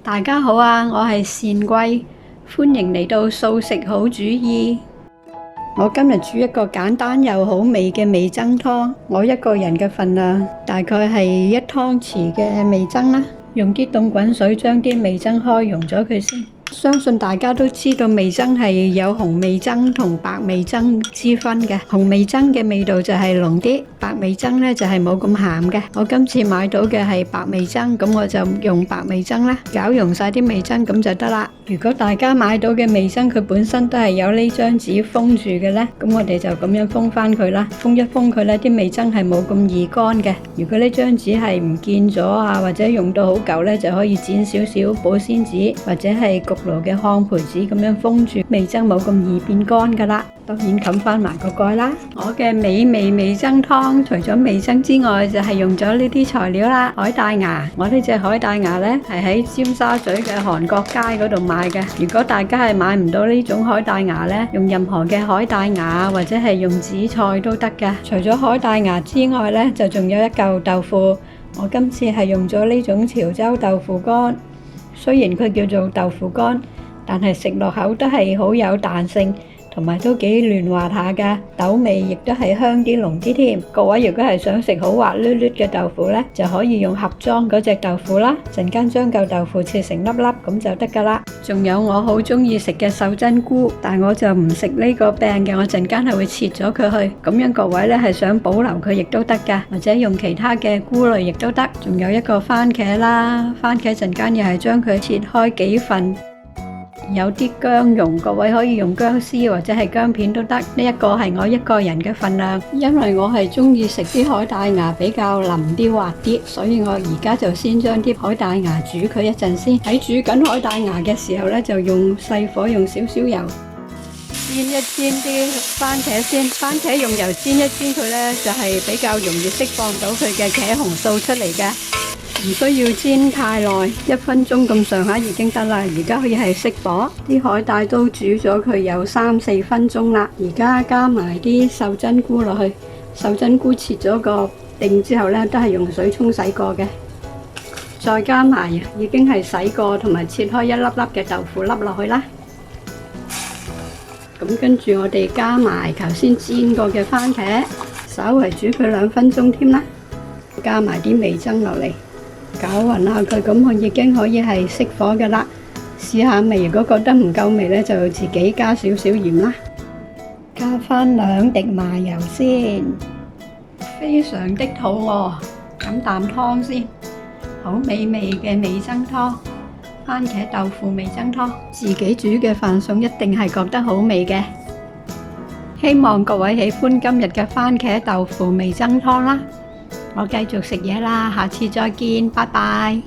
大家好啊，我係善貴，歡迎嚟到素食好主意。我今日煮一個簡單又好味嘅味噌湯。我一個人嘅份量大概係1湯匙嘅味噌啦。用啲凍滾水將啲味噌開溶咗佢先。相信大家都知道味噌係有紅味噌同白味噌之分嘅。紅味噌嘅味道就係濃啲，白味噌呢就係冇咁鹹嘅。我今次買到嘅係白味噌，咁我就用白味噌啦，攪溶晒啲味噌咁就得啦。如果大家買到嘅味噌佢本身都係有呢張紙封住嘅呢，咁我哋就咁樣封翻佢啦。封一封佢呢，啲味噌係冇咁易乾嘅。如果呢張紙係唔見咗啊，或者用到好舊呢，就可以剪少少保鮮紙或者係焗爐嘅烘焙紙咁樣封住，味噌冇咁易變乾噶啦。當然冚翻埋個蓋啦。我嘅美味味噌湯除咗味噌之外，就係用咗呢啲材料啦。海帶芽，我呢隻海帶芽呢係喺尖沙咀嘅韓國街嗰度買嘅。如果大家係買唔到呢種海帶芽呢，用任何嘅海帶芽或者係用紫菜都得㗎。除咗海帶芽之外呢，就仲有一嚿豆腐。我今次係用咗呢種潮州豆腐乾，雖然佢叫做豆腐乾，但係食落口都係好有彈性，同埋都幾嫩滑下㗎，豆味亦都係香啲濃啲添。各位如果係想食好滑捋捋嘅豆腐呢，就可以用盒裝嗰隻豆腐啦。陣間將嚿豆腐切成粒粒咁就得㗎啦。仲有我好中意食嘅秀珍菇，但我就唔食呢個病嘅，我陣間係會切咗佢去。咁樣各位呢係想保留佢亦都得㗎，或者用其他嘅菇類亦都得。仲有一個番茄啦，番茄陣間又係將佢切開幾份。有啲薑蓉，各位可以用薑絲或者係薑片都得。呢一個係我一個人嘅份量，因為我係中意食啲海帶芽比較腍啲滑啲，所以我而家就先將啲海帶芽煮佢一陣先。喺煮緊海帶芽嘅時候呢，就用細火用少少油煎一煎啲番茄先。番茄用油煎一煎佢呢，就係比較容易釋放到佢嘅茄紅素出嚟嘅。唔需要煎太耐，1分鐘咁上下已經得啦。而家可以係熄火，啲海帶都煮咗佢有3、4分鐘啦。而家加埋啲秀珍菇落去，秀珍菇切咗個丁之後呢，都係用水沖洗過嘅。再加埋已經係洗過同埋切開一粒粒嘅豆腐粒落去啦。咁跟住我哋加埋頭先煎過嘅番茄，稍為煮佢2分鐘添啦。加埋啲味噌落嚟。攪勻下佢，咁我已經可以係熄火㗎啦。試下味，如果覺得唔夠味呢，就自己加少少鹽啦。加返2滴麻油先。非常的肚餓，飲啖湯先。好美味嘅味噌湯，番茄豆腐味噌湯，自己煮嘅飯餸一定係覺得好味嘅。希望各位喜歡今日嘅番茄豆腐味噌湯啦。我繼續食嘢啦，下次再見，拜拜。